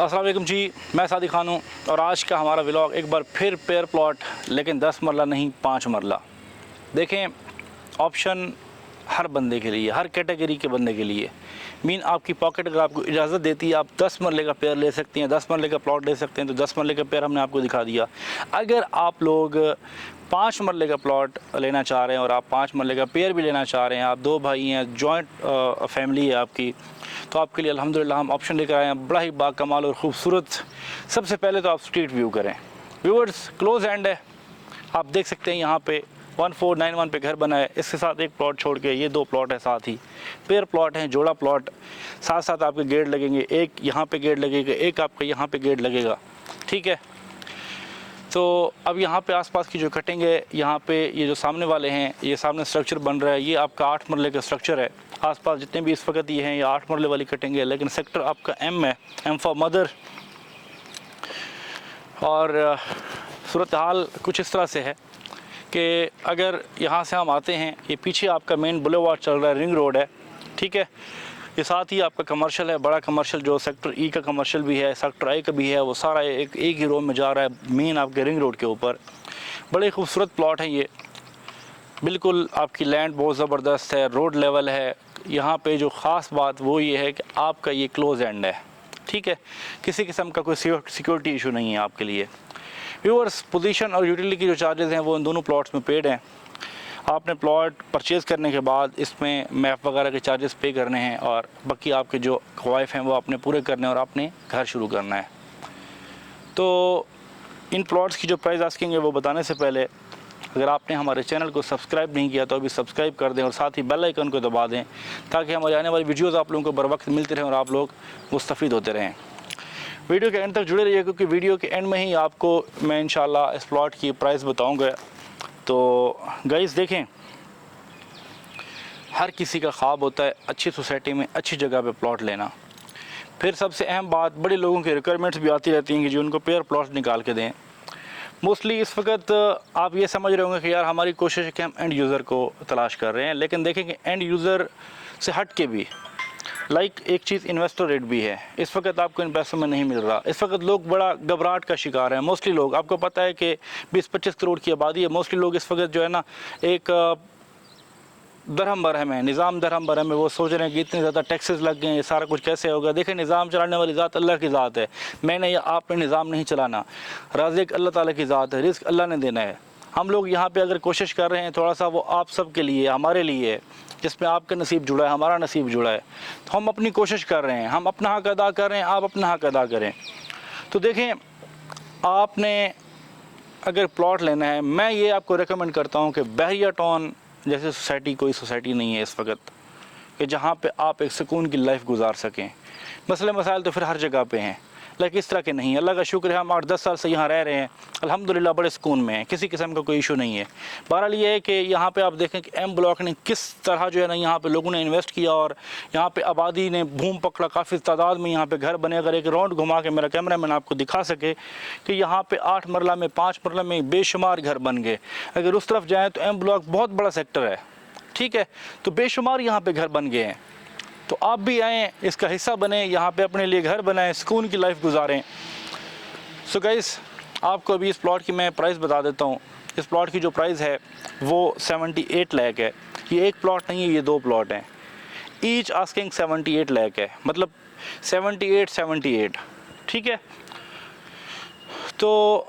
अस्सलाम वालेकुम जी, मैं सादी खान हूँ और आज का हमारा व्लॉग एक बार फिर पेयर प्लॉट, लेकिन 10 मरला नहीं 5 मरला। देखें, ऑप्शन हर बंदे के लिए, हर कैटेगरी के बंदे के लिए। मीन आपकी पॉकेट अगर आपको इजाज़त देती है आप 10 मरले का पेयर ले सकते हैं, 10 मरले का प्लॉट ले सकते हैं, तो 10 मरले का पेयर हमने आपको दिखा दिया। अगर आप लोग 5 मरले का प्लॉट लेना चाह रहे हैं और आप 5 मरले का पेयर भी लेना चाह रहे हैं, आप 2 भाई हैं, जॉइंट फैमिली है आपकी, तो आपके लिए अल्हम्दुलिल्लाह हम ऑप्शन लेकर आए हैं बड़ा ही बाकमाल और ख़ूबसूरत। सबसे पहले तो आप स्ट्रीट व्यू करें। व्यूअर्स, क्लोज एंड है, आप देख सकते हैं यहाँ पे 1491 पे घर बना है। इसके साथ एक प्लॉट छोड़ के ये 2 प्लॉट है, साथ ही पेयर प्लॉट हैं, जोड़ा प्लॉट। साथ साथ आपके गेट लगेंगे, एक यहाँ पे गेट लगेगा, एक आपका यहाँ पे गेट लगेगा, ठीक है। तो अब यहाँ पे आसपास की जो कटिंग है, यहाँ पे ये जो सामने वाले हैं, ये सामने स्ट्रक्चर बन रहा है, ये आपका 8 मरले का स्ट्रक्चर है। आसपास जितने भी इस वक्त ये हैं, ये 8 मरले वाली कटिंग है, लेकिन सेक्टर आपका M है, M फॉर मदर। और सूरत हाल कुछ इस तरह से है कि अगर यहाँ से हम आते हैं, ये पीछे आपका मेन बुलेवार्ड चल रहा है, रिंग रोड है, ठीक है। ये साथ ही आपका कमर्शियल है, बड़ा कमर्शियल जो सेक्टर E का कमर्शियल भी है, सेक्टर I का भी है, वो सारा एक ही रो में जा रहा है, मेन आपके रिंग रोड के ऊपर। बड़े खूबसूरत प्लॉट हैं ये, बिल्कुल आपकी लैंड बहुत ज़बरदस्त है, रोड लेवल है। यहाँ पे जो ख़ास बात वो ये है कि आपका ये क्लोज एंड है, ठीक है, किसी किस्म का कोई सिक्योरिटी इशू नहीं है आपके लिए। व्यूअर्स, पोजीशन और यूटिलिटी की जो चार्जेस हैं वो इन दोनों प्लॉट्स में पेड हैं। आपने प्लॉट परचेज़ करने के बाद इसमें मैप वगैरह के चार्जेस पे करने हैं और बाकी आपके जो ख़वाइफ हैं वो आपने पूरे करने हैं और आपने घर शुरू करना है। तो इन प्लॉट्स की जो प्राइस आस्किंग है वो बताने से पहले अगर आपने हमारे चैनल को सब्सक्राइब नहीं किया तो अभी सब्सक्राइब कर दें और साथ ही बेल आइकन को दबा दें, ताकि हमारी आने वाली वीडियोज़ आप लोगों को बर वक्त मिलते रहें और आप लोग मुस्तफ़ीद होते रहें। वीडियो के एंड तक जुड़े रहिए, क्योंकि वीडियो के एंड में ही आपको मैं इंशाल्लाह इस प्लॉट की प्राइस बताऊंगा। तो गाइस देखें, हर किसी का ख्वाब होता है अच्छी सोसाइटी में अच्छी जगह पे प्लॉट लेना। फिर सबसे अहम बात, बड़े लोगों की रिक्वायरमेंट्स भी आती रहती हैं कि जो उनको पेयर प्लॉट निकाल के दें। मोस्टली इस वक्त आप ये समझ रहे होंगे कि यार हमारी कोशिश है कि हम एंड यूज़र को तलाश कर रहे हैं, लेकिन देखें कि एंड यूज़र से हट के भी एक चीज़ इन्वेस्टर रेट भी है। इस वक्त आपको इन पैसों में नहीं मिल रहा। इस वक्त लोग बड़ा घबराहट का शिकार हैं। मोस्टली लोग, आपको पता है कि 20-25 करोड़ की आबादी है। मोस्टली लोग इस वक्त जो है ना, एक दरहम बरहम है, निज़ाम दरहम बरहम है। वो सोच रहे हैं कि इतने ज़्यादा टैक्सेस लग गए हैं, ये सारा कुछ कैसे होगा। देखें, निज़ाम चलाने वाली ज़ात अल्लाह की ज़ात है। मैंने या आपने निज़ाम नहीं चलाना, राज़िक अल्लाह ताला की ज़ात है, रिज़्क़ अल्लाह ने देना है। हम लोग यहाँ पे अगर कोशिश कर रहे हैं थोड़ा सा, वो आप सब के लिए, हमारे लिए, जिसमें आपका नसीब जुड़ा है, हमारा नसीब जुड़ा है, तो हम अपनी कोशिश कर रहे हैं, हम अपना हक़ अदा कर रहे हैं, आप अपना हक़ अदा करें। तो देखें, आपने अगर प्लॉट लेना है, मैं ये आपको रेकमेंड करता हूँ कि बहरिया टाउन जैसे सोसाइटी कोई सोसाइटी नहीं है इस वक्त कि जहाँ पे आप एक सुकून की लाइफ गुजार सकें। मसले मसाइल तो फिर हर जगह पे हैं, लेकिन इस तरह के नहीं। अल्लाह का शुक्र है, हम 8-10 साल से यहाँ रह रहे हैं, अल्हम्दुलिल्लाह बड़े सुकून में हैं, किसी किस्म का कोई इशू नहीं है। बहरहाल ये है कि यहाँ पे आप देखें कि M ब्लॉक ने किस तरह जो है ना, यहाँ पे लोगों ने इन्वेस्ट किया और यहाँ पे आबादी ने बूम पकड़ा, काफ़ी तादाद में यहाँ पे घर बने। अगर एक राउंड घुमा के मेरा कैमरा मैन आपको दिखा सके कि यहाँ पे 8 मरला में, 5 मरला में बेशुमार घर बन गए। अगर उस तरफ जाएँ तो M ब्लॉक बहुत बड़ा सेक्टर है, ठीक है, तो बेशुमार यहाँ पे घर बन गए हैं। तो आप भी आएँ, इसका हिस्सा बने, यहाँ पे अपने लिए घर बनाएं, सुकून की लाइफ गुजारें। सो गाइस, आपको अभी इस प्लॉट की मैं प्राइस बता देता हूँ। इस प्लॉट की जो प्राइस है वो 78 लाख है। ये एक प्लॉट नहीं है, ये 2 प्लॉट हैं। ईच आस्किंग 78 लाख है, मतलब 78, ठीक है। तो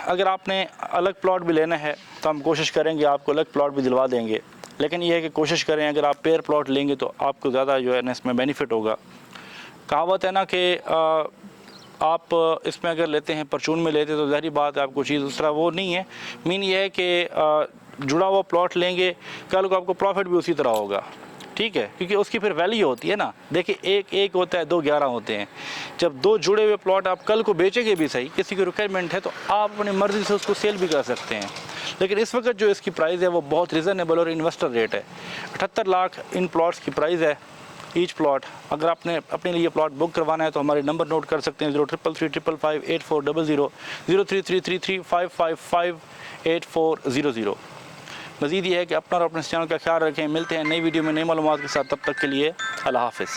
अगर आपने अलग प्लॉट भी लेना है तो हम कोशिश करेंगे आपको अलग प्लॉट भी दिलवा देंगे, लेकिन यह है कि कोशिश करें अगर आप पेयर प्लॉट लेंगे तो आपको ज़्यादा जो है ना इसमें बेनिफिट होगा। कहावत है ना कि आप इसमें अगर लेते हैं, परचून में लेते तो ज़ाहिर बात है आपको चीज़ उस तरह वो नहीं है। मीन ये है कि जुड़ा हुआ प्लॉट लेंगे, कल को आपको प्रॉफिट भी उसी तरह होगा, ठीक है, क्योंकि उसकी फिर वैल्यू होती है ना। देखिए, एक होता है, 2 11 होते हैं। जब 2 जुड़े हुए प्लॉट आप कल को बेचेंगे भी सही, किसी की रिक्वायरमेंट है तो आप अपनी मर्ज़ी से उसको सेल भी कर सकते हैं। लेकिन इस वक्त जो इसकी प्राइस है वो बहुत रिजनेबल और इन्वेस्टर रेट है। 78 लाख इन प्लॉट्स की प्राइस है, ईच प्लॉट। अगर आपने अपने लिए प्लॉट बुक करवाना है तो हमारे नंबर नोट कर सकते हैं, 0333558400, 03335558 मज़ीद ये है कि अपना और अपने चैनल का ख्याल रखें। मिलते हैं नई वीडियो में नई मालूमात के साथ, तब तक के लिए अल्लाह हाफ़िज़।